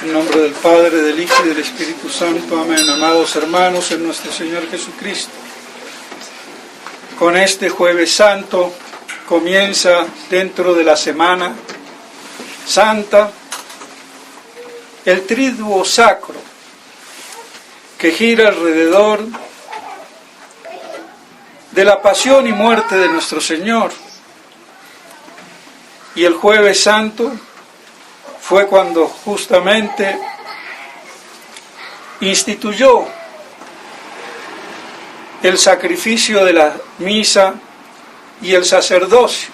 En nombre del Padre, del Hijo y del Espíritu Santo. Amén. Amados hermanos en nuestro Señor Jesucristo, con este Jueves Santo comienza dentro de la Semana Santa el Triduo Sacro, que gira alrededor de la pasión y muerte de nuestro Señor. Y el Jueves Santo fue cuando justamente instituyó el sacrificio de la misa y el sacerdocio,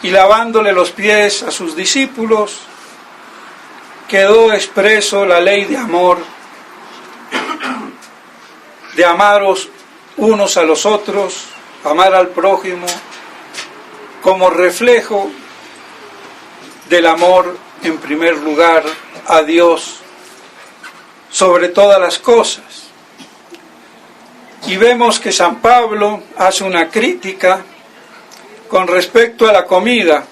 y lavándole los pies a sus discípulos, quedó expreso la ley de amor, de amaros unos a los otros, amar al prójimo, como reflejo del amor en primer lugar a Dios sobre todas las cosas. Y vemos que San Pablo hace una crítica con respecto a la comida,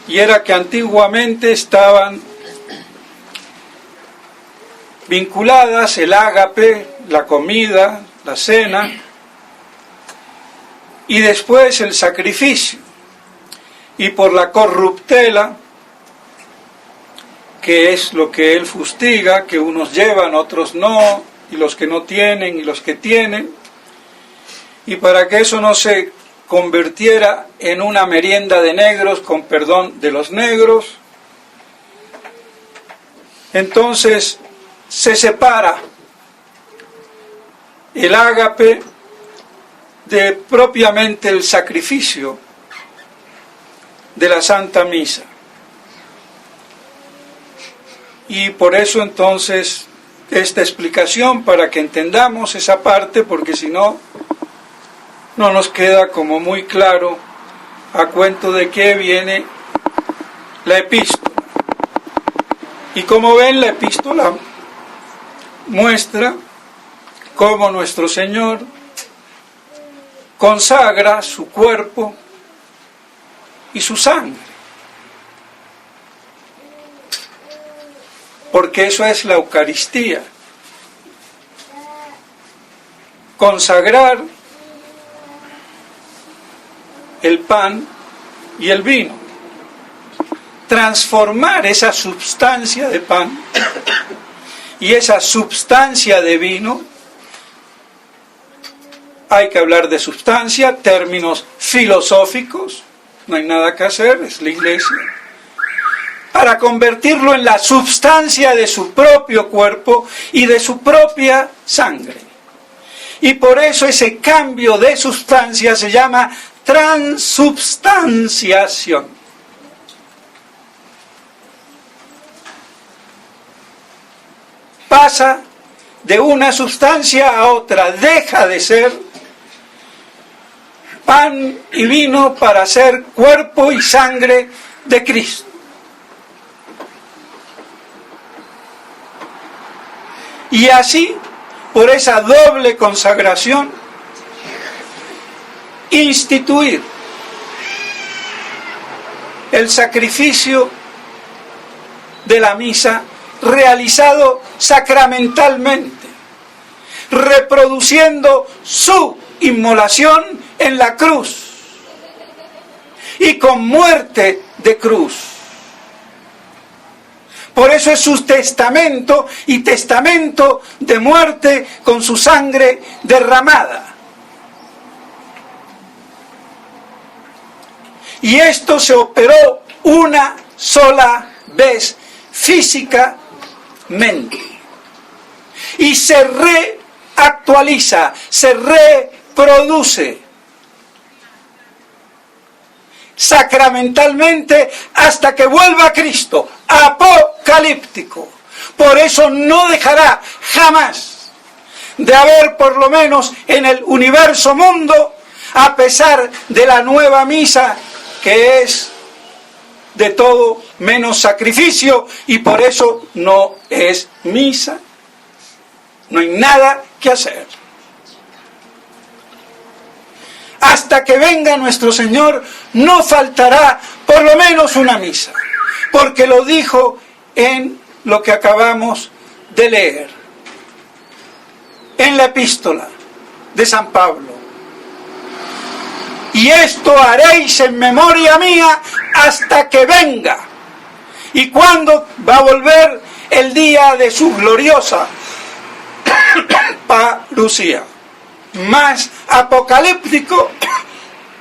y era que antiguamente estaban vinculadas el ágape, la comida, la cena, y después el sacrificio. Y por la corruptela, que es lo que él fustiga, que unos llevan, otros no, y los que no tienen y los que tienen, y para que eso no se convirtiera en una merienda de negros, con perdón de los negros, entonces se separa el ágape de propiamente el sacrificio de la Santa Misa. Y por eso entonces esta explicación, para que entendamos esa parte, porque si no, no nos queda como muy claro a cuento de qué viene la epístola. Y como ven, la epístola muestra cómo nuestro Señor consagra su cuerpo y su sangre, porque eso es la Eucaristía, consagrar el pan y el vino, transformar esa substancia de pan y esa substancia de vino. Hay que hablar de substancia, términos filosóficos, no hay nada que hacer, es la Iglesia, para convertirlo en la substancia de su propio cuerpo y de su propia sangre. Y por eso ese cambio de sustancia se llama transubstanciación. Pasa de una sustancia a otra, deja de ser pan y vino para ser cuerpo y sangre de Cristo. Y así, por esa doble consagración, instituir el sacrificio de la misa realizado sacramentalmente, reproduciendo su inmolación en la cruz y con muerte de cruz. Por eso es su testamento, y testamento de muerte con su sangre derramada. Y esto se operó una sola vez físicamente. Y se reactualiza, se reproduce sacramentalmente hasta que vuelva Cristo, apocalíptico. Por eso no dejará jamás de haber, por lo menos en el universo mundo, a pesar de la nueva misa, que es de todo menos sacrificio, y por eso no es misa. No hay nada que hacer. Hasta que venga nuestro Señor, no faltará por lo menos una misa, porque lo dijo en lo que acabamos de leer, en la epístola de San Pablo. Y esto haréis en memoria mía hasta que venga. ¿Y cuándo va a volver? El día de su gloriosa parucía. Más apocalíptico,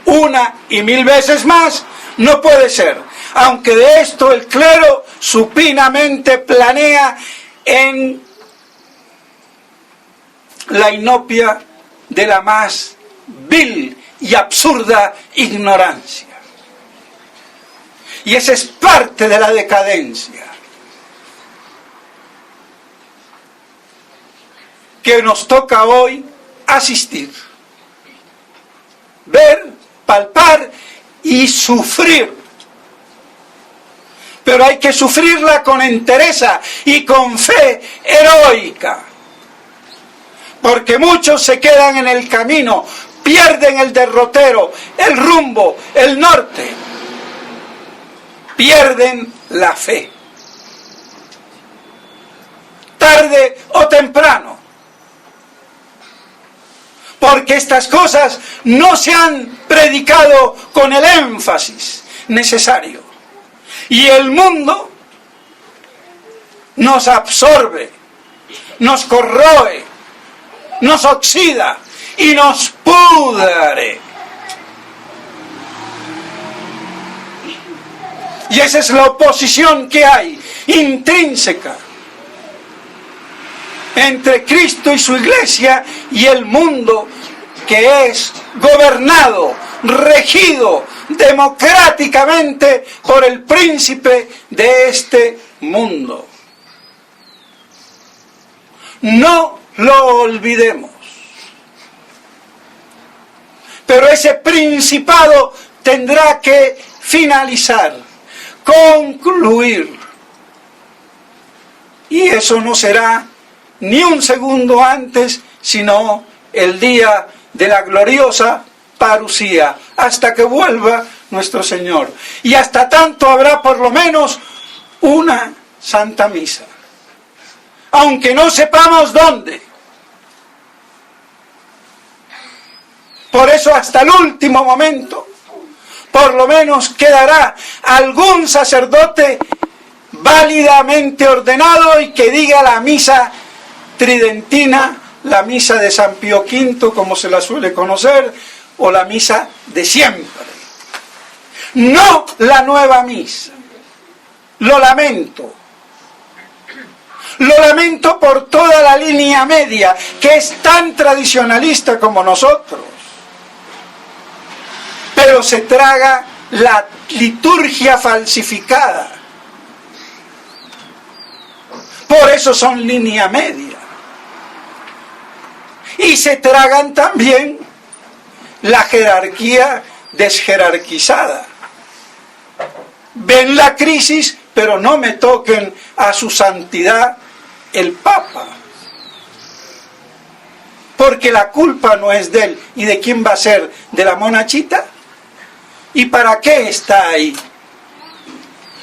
una y mil veces más, no puede ser. Aunque de esto el clero supinamente planea en la inopia de la más vil y absurda ignorancia. Y esa es parte de la decadencia que nos toca hoy asistir, ver, palpar y sufrir. Pero hay que sufrirla con entereza y con fe heroica, porque muchos se quedan en el camino, pierden el derrotero, el rumbo, el norte, pierden la fe. Tarde o temprano, porque estas cosas no se han predicado con el énfasis necesario. Y el mundo nos absorbe, nos corroe, nos oxida y nos pudre. Y esa es la oposición que hay, intrínseca, entre Cristo y su iglesia y el mundo, que es gobernado, regido democráticamente por el príncipe de este mundo. No lo olvidemos. Pero ese principado tendrá que finalizar, concluir. Y eso no será ni un segundo antes, sino el día de la gloriosa parucía, hasta que vuelva nuestro Señor. Y hasta tanto habrá por lo menos una Santa Misa, aunque no sepamos dónde. Por eso hasta el último momento, por lo menos quedará algún sacerdote válidamente ordenado y que diga la misa tridentina, la misa de San Pío V, como se la suele conocer, o la misa de siempre. No la nueva misa. Lo lamento. Lo lamento por toda la línea media, que es tan tradicionalista como nosotros. Pero se traga la liturgia falsificada. Por eso son línea media. Y se tragan también la jerarquía desjerarquizada. Ven la crisis, pero no me toquen a su santidad el Papa. Porque la culpa no es de él. ¿Y de quién va a ser? ¿De la monachita? ¿Y para qué está ahí?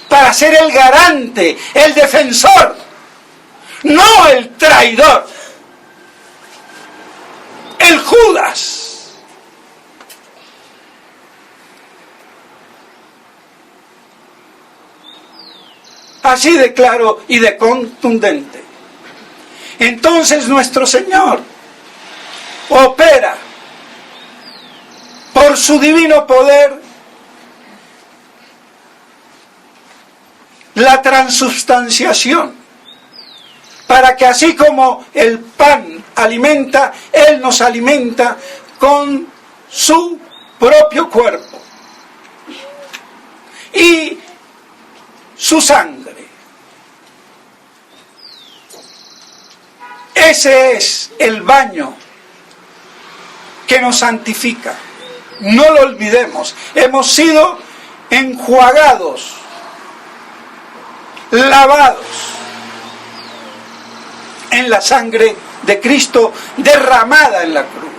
Para ser el garante, el defensor, no el traidor, el Judas. Así de claro y de contundente. Entonces nuestro Señor opera por su divino poder la transubstanciación, para que así como el pan alimenta, Él nos alimenta con su propio cuerpo y su sangre. Ese es el baño que nos santifica. No lo olvidemos. Hemos sido enjuagados, lavados en la sangre de Cristo derramada en la cruz.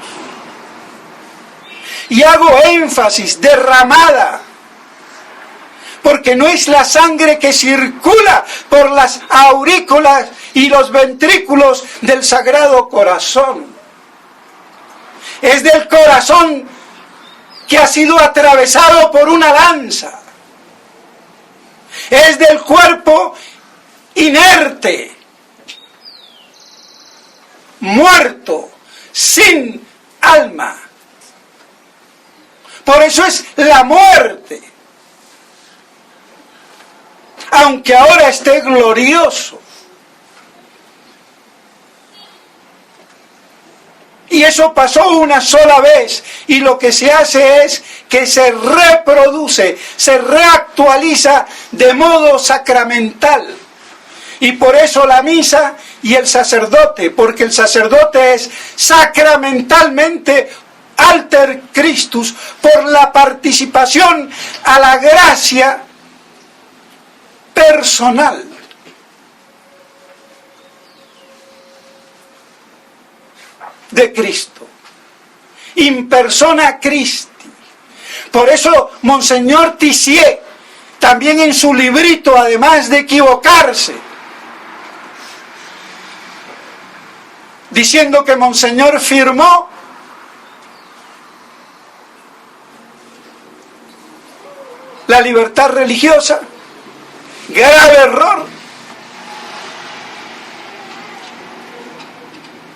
Y hago énfasis, derramada, porque no es la sangre que circula por las aurículas y los ventrículos del Sagrado Corazón. Es del corazón que ha sido atravesado por una lanza. Es del cuerpo inerte, muerto, sin alma. Por eso es la muerte. Aunque ahora esté glorioso. Y eso pasó una sola vez, y lo que se hace es que se reproduce, se reactualiza de modo sacramental. Y por eso la misa y el sacerdote, porque el sacerdote es sacramentalmente alter Christus por la participación a la gracia personal. De Cristo, in persona Christi. Por eso Monseñor Tissier, también en su librito, además de equivocarse, diciendo que Monseñor firmó la libertad religiosa, grave error.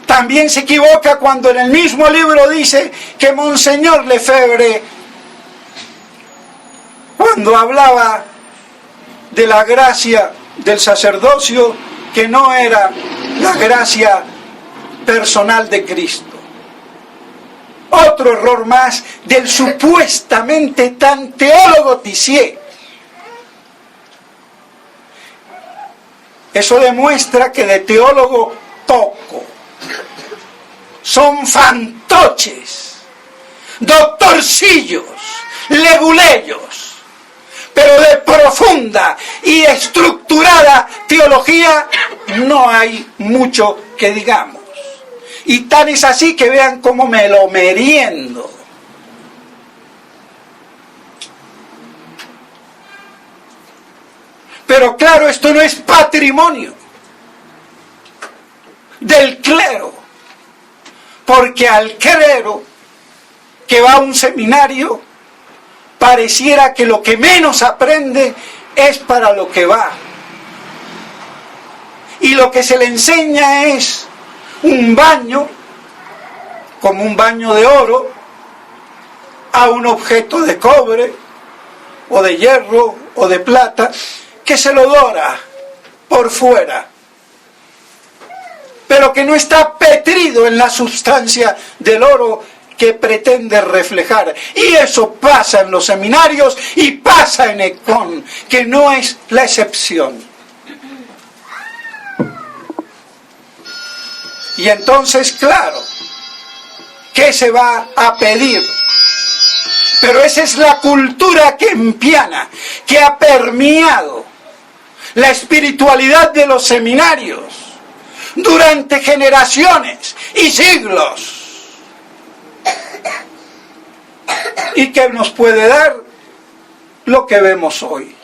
También se equivoca cuando en el mismo libro dice que Monseñor Lefebvre, cuando hablaba de la gracia del sacerdocio, que no era la gracia personal de Cristo. Otro error más del supuestamente tan teólogo Tissier. Eso demuestra que de teólogo poco. Son fantoches, doctorcillos, leguleyos, pero de profunda y estructurada teología no hay mucho que digamos. Y tan es así que vean cómo me lo meriendo. Pero claro, esto no es patrimonio del clero. Porque al clero que va a un seminario, pareciera que lo que menos aprende es para lo que va. Y lo que se le enseña es un baño, como un baño de oro, a un objeto de cobre, o de hierro, o de plata, que se lo dora por fuera, pero que no está petrido en la sustancia del oro que pretende reflejar. Y eso pasa en los seminarios y pasa en Econ, que no es la excepción. Y entonces, claro, ¿qué se va a pedir? Pero esa es la cultura kempiana, que ha permeado la espiritualidad de los seminarios durante generaciones y siglos, y que nos puede dar lo que vemos hoy.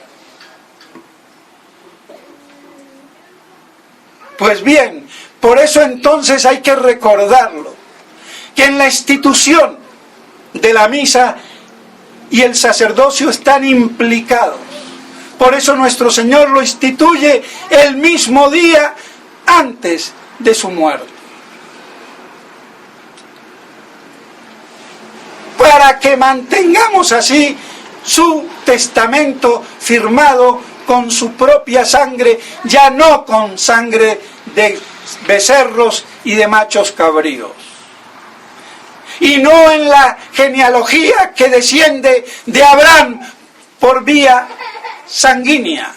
Pues bien, por eso entonces hay que recordarlo, que en la institución de la misa y el sacerdocio están implicados. Por eso nuestro Señor lo instituye el mismo día antes de su muerte. Para que mantengamos así su testamento firmado con su propia sangre, ya no con sangre de becerros y de machos cabríos. Y no en la genealogía que desciende de Abraham por vía sanguínea,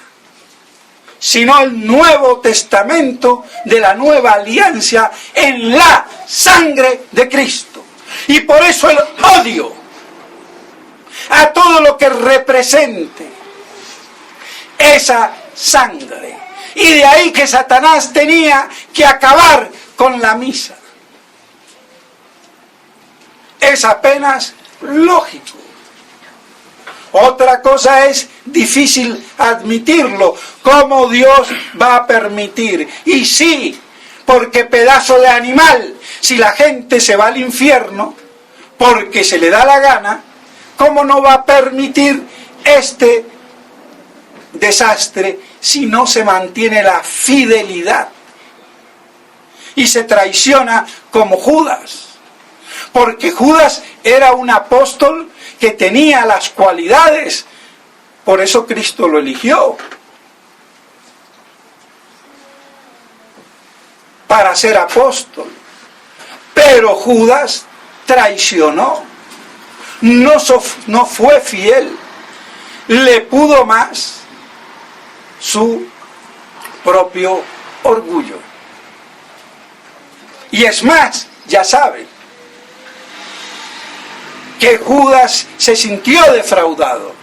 sino el Nuevo Testamento de la nueva alianza en la sangre de Cristo. Y por eso el odio a todo lo que represente esa sangre. Y de ahí que Satanás tenía que acabar con la misa. Es apenas lógico. Otra cosa es difícil admitirlo. ¿Cómo Dios va a permitir? Y sí, porque pedazo de animal, si la gente se va al infierno porque se le da la gana, ¿cómo no va a permitir este desastre si no se mantiene la fidelidad y se traiciona como Judas? Porque Judas era un apóstol que tenía las cualidades, por eso Cristo lo eligió para ser apóstol. Pero Judas traicionó, no fue fiel, le pudo más su propio orgullo. Y es más, ya saben, que Judas se sintió defraudado.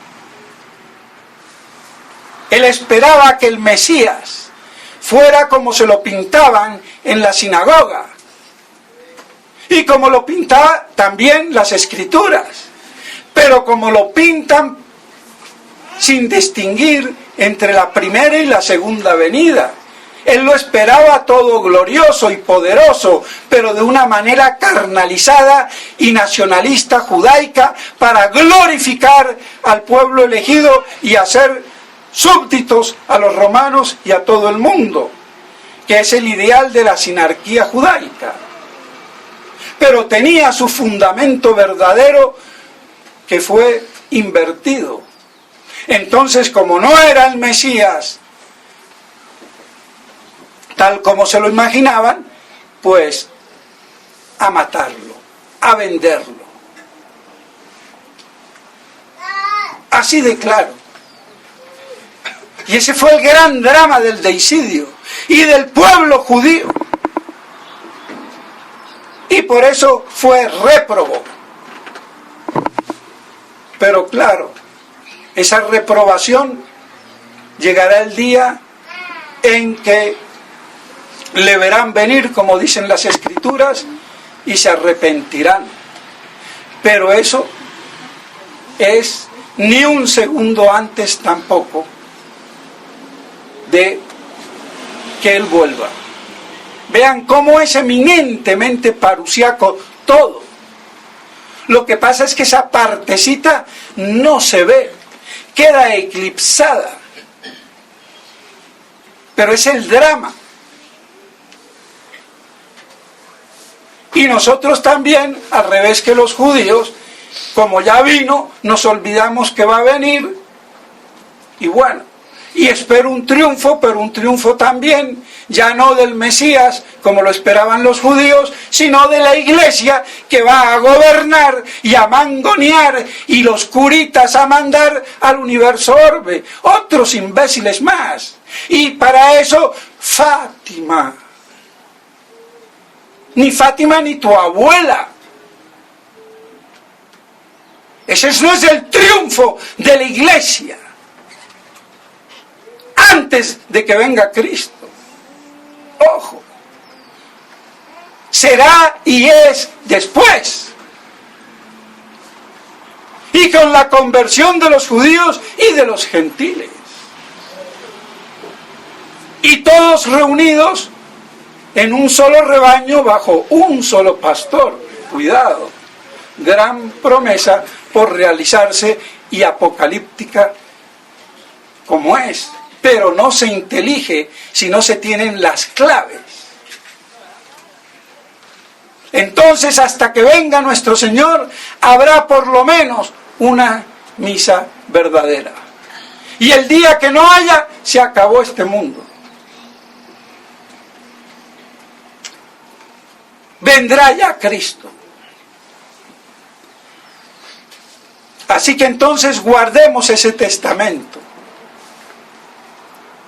Él esperaba que el Mesías fuera como se lo pintaban en la sinagoga y como lo pintaban también las Escrituras, pero como lo pintan sin distinguir entre la primera y la segunda venida. Él lo esperaba todo glorioso y poderoso, pero de una manera carnalizada y nacionalista judaica para glorificar al pueblo elegido y hacer súbditos a los romanos y a todo el mundo, que es el ideal de la sinarquía judaica. Pero tenía su fundamento verdadero que fue invertido. Entonces, como no era el Mesías tal como se lo imaginaban, pues a matarlo, a venderlo. Así de claro. Y ese fue el gran drama del deicidio y del pueblo judío. Y por eso fue réprobo. Pero claro, esa reprobación llegará el día en que le verán venir, como dicen las Escrituras, y se arrepentirán. Pero eso es ni un segundo antes tampoco de que Él vuelva. Vean cómo es eminentemente parusiaco todo. Lo que pasa es que esa partecita no se ve, queda eclipsada. Pero es el drama. Y nosotros también, al revés que los judíos, como ya vino, nos olvidamos que va a venir. Y bueno, y espero un triunfo, pero un triunfo también, ya no del Mesías, como lo esperaban los judíos, sino de la Iglesia, que va a gobernar y a mangonear, y los curitas a mandar al universo orbe, otros imbéciles más. Y para eso, Fátima. Ni Fátima ni tu abuela. Ese no es el triunfo de la Iglesia. Antes de que venga Cristo. Ojo. Será y es después. Y con la conversión de los judíos y de los gentiles. Y todos reunidos en un solo rebaño bajo un solo pastor. Cuidado, gran promesa por realizarse y apocalíptica como es, pero no se intelige si no se tienen las claves. Entonces, hasta que venga nuestro Señor, habrá por lo menos una misa verdadera. Y el día que no haya, se acabó este mundo. Vendrá ya Cristo. Así que entonces guardemos ese testamento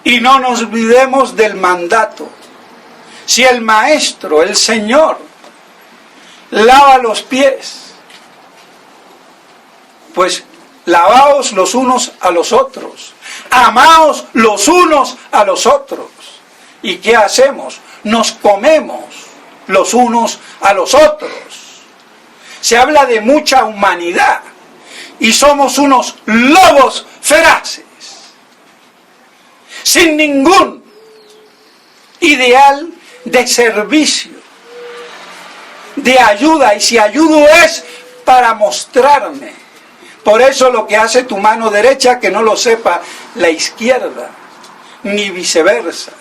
y no nos olvidemos del mandato. Si el Maestro, el Señor, lava los pies, pues lavaos los unos a los otros, amaos los unos a los otros. ¿Y qué hacemos? Nos comemos los unos a los otros. Se habla de mucha humanidad, y somos unos lobos feraces, sin ningún ideal de servicio, de ayuda, y si ayudo es para mostrarme. Por eso lo que hace tu mano derecha, que no lo sepa la izquierda, ni viceversa.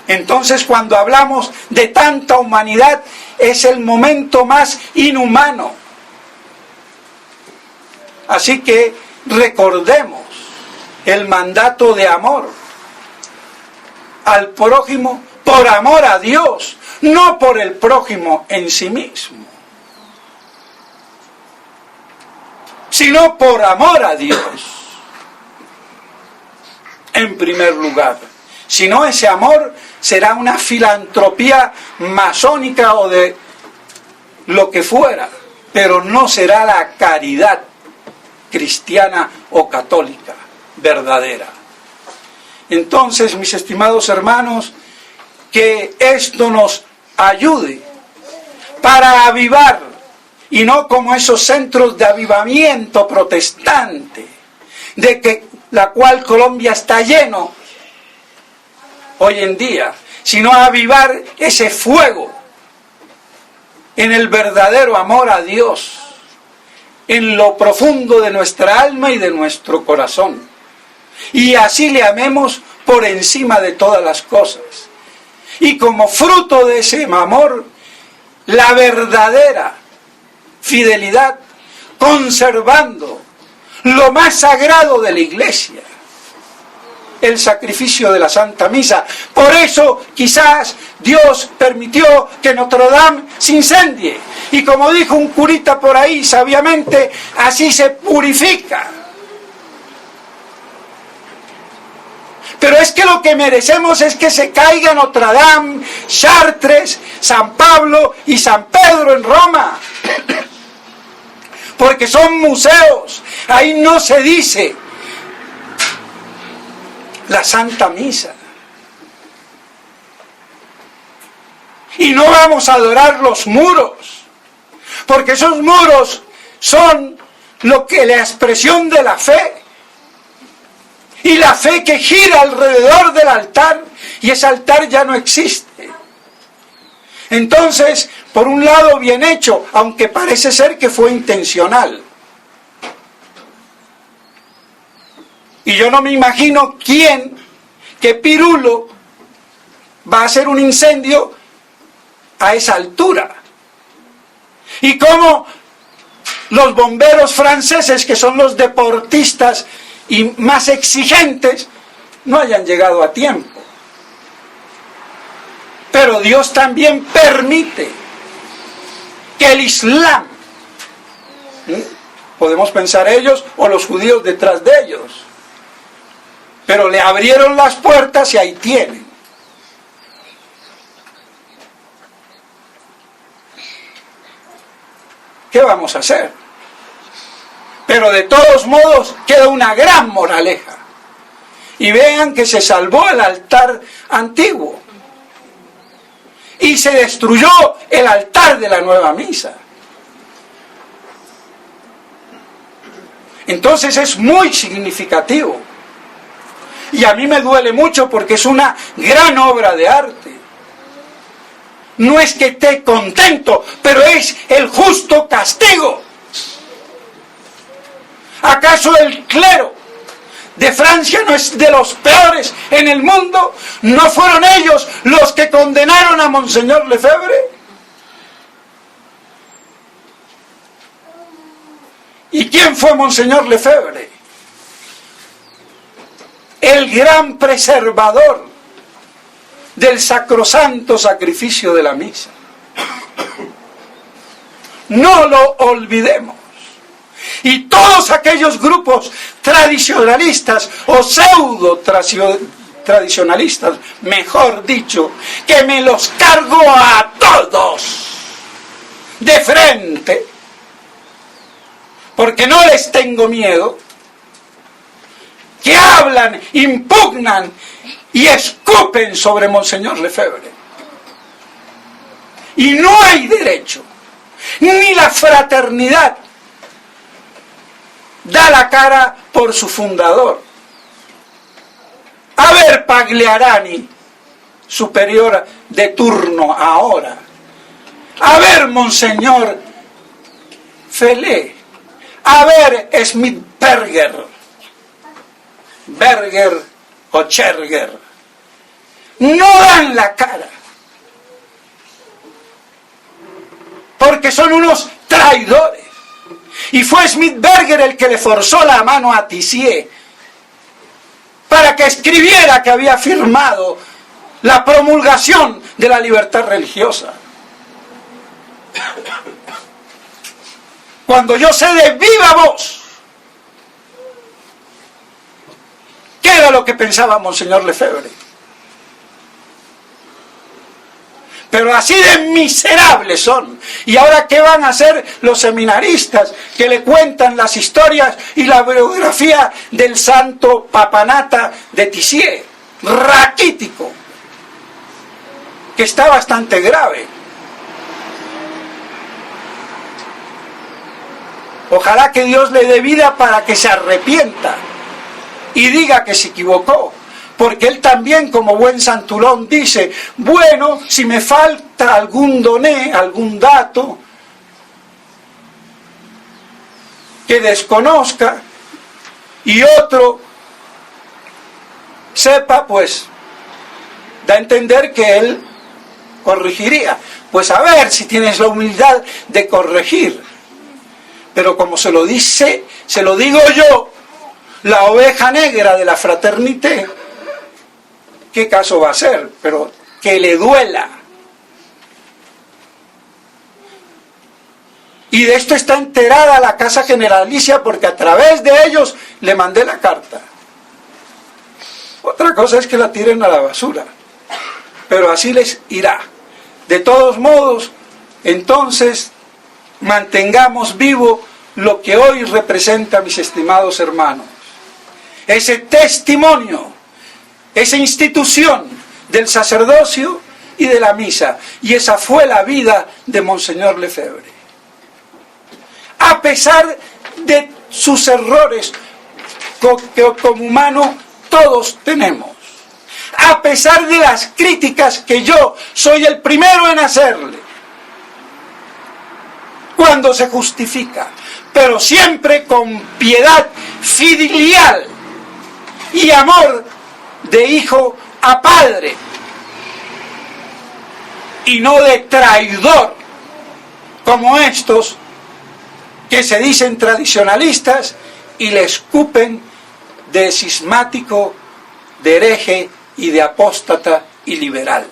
Entonces, cuando hablamos de tanta humanidad, es el momento más inhumano. Así que recordemos el mandato de amor al prójimo por amor a Dios, no por el prójimo en sí mismo, sino por amor a Dios en primer lugar. Si no, ese amor será una filantropía masónica o de lo que fuera, pero no será la caridad cristiana o católica verdadera. Entonces, mis estimados hermanos, que esto nos ayude para avivar, y no como esos centros de avivamiento protestante, de que la cual Colombia está lleno hoy en día, sino a avivar ese fuego en el verdadero amor a Dios, en lo profundo de nuestra alma y de nuestro corazón, y así le amemos por encima de todas las cosas, y como fruto de ese amor, la verdadera fidelidad, conservando lo más sagrado de la Iglesia, el sacrificio de la Santa Misa. Por eso quizás Dios permitió que Notre Dame se incendie, y como dijo un curita por ahí sabiamente, así se purifica. Pero es que lo que merecemos es que se caiga Notre Dame, Chartres, San Pablo y San Pedro en Roma, porque son museos. Ahí no se dice la Santa Misa. Y no vamos a adorar los muros, porque esos muros son lo que la expresión de la fe, y la fe que gira alrededor del altar, y ese altar ya no existe. Entonces, por un lado, bien hecho, aunque parece ser que fue intencional. Y yo no me imagino qué pirulo va a hacer un incendio a esa altura. Y cómo los bomberos franceses, que son los deportistas y más exigentes, no hayan llegado a tiempo. Pero Dios también permite que el Islam, podemos pensar ellos o los judíos detrás de ellos, pero le abrieron las puertas y ahí tienen. ¿Qué vamos a hacer? Pero de todos modos queda una gran moraleja. Y vean que se salvó el altar antiguo y se destruyó el altar de la nueva misa. Entonces es muy significativo. Y a mí me duele mucho porque es una gran obra de arte. No es que esté contento, pero es el justo castigo. ¿Acaso el clero de Francia no es de los peores en el mundo? ¿No fueron ellos los que condenaron a Monseñor Lefebvre? ¿Y quién fue Monseñor Lefebvre? El gran preservador del sacrosanto sacrificio de la misa. No lo olvidemos. Y todos aquellos grupos tradicionalistas o pseudo tradicionalistas, mejor dicho, que me los cargo a todos de frente, porque no les tengo miedo, que hablan, impugnan y escupen sobre Monseñor Lefebvre. Y no hay derecho, ni la fraternidad da la cara por su fundador. A ver, Pagliarani, superior de turno ahora. A ver, Monseñor Felé. A ver, Smithberger. Berger o Scherger. No dan la cara. Porque son unos traidores. Y fue Smithberger el que le forzó la mano a Tissier para que escribiera que había firmado la promulgación de la libertad religiosa. Cuando yo sé de viva voz qué era lo que pensaba Monseñor Lefebvre. Pero así de miserables son. ¿Y ahora qué van a hacer los seminaristas que le cuentan las historias y la biografía del santo papanata de Tissier? Raquítico. Que está bastante grave. Ojalá que Dios le dé vida para que se arrepienta y diga que se equivocó. Porque él también, como buen santulón, dice, bueno, si me falta algún doné, algún dato que desconozca y otro sepa, pues da a entender que él corregiría. Pues a ver si tienes la humildad de corregir. Pero como se lo dice, se lo digo yo, la oveja negra de la fraternité, ¿qué caso va a ser? Pero que le duela. Y de esto está enterada la Casa Generalicia porque a través de ellos le mandé la carta. Otra cosa es que la tiren a la basura. Pero así les irá. De todos modos, entonces, mantengamos vivo lo que hoy representa, mis estimados hermanos. Ese testimonio, esa institución del sacerdocio y de la misa. Y esa fue la vida de Monseñor Lefebvre. A pesar de sus errores que como humano todos tenemos. A pesar de las críticas que yo soy el primero en hacerle. Cuando se justifica. Pero siempre con piedad filial y amor de hijo a padre y no de traidor como estos que se dicen tradicionalistas y le escupen de cismático, de hereje y de apóstata y liberal.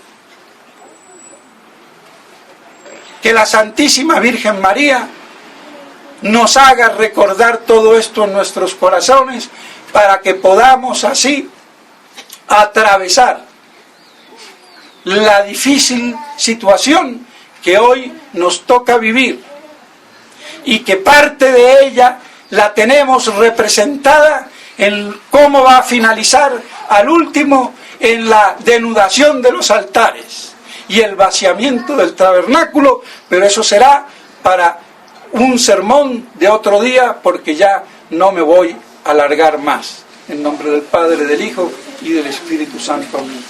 Que la Santísima Virgen María nos haga recordar todo esto en nuestros corazones para que podamos así atravesar la difícil situación que hoy nos toca vivir y que parte de ella la tenemos representada en cómo va a finalizar al último en la denudación de los altares y el vaciamiento del tabernáculo, pero eso será para un sermón de otro día porque ya no me voy a alargar más. En nombre del Padre, del Hijo y del Espíritu Santo. Amén.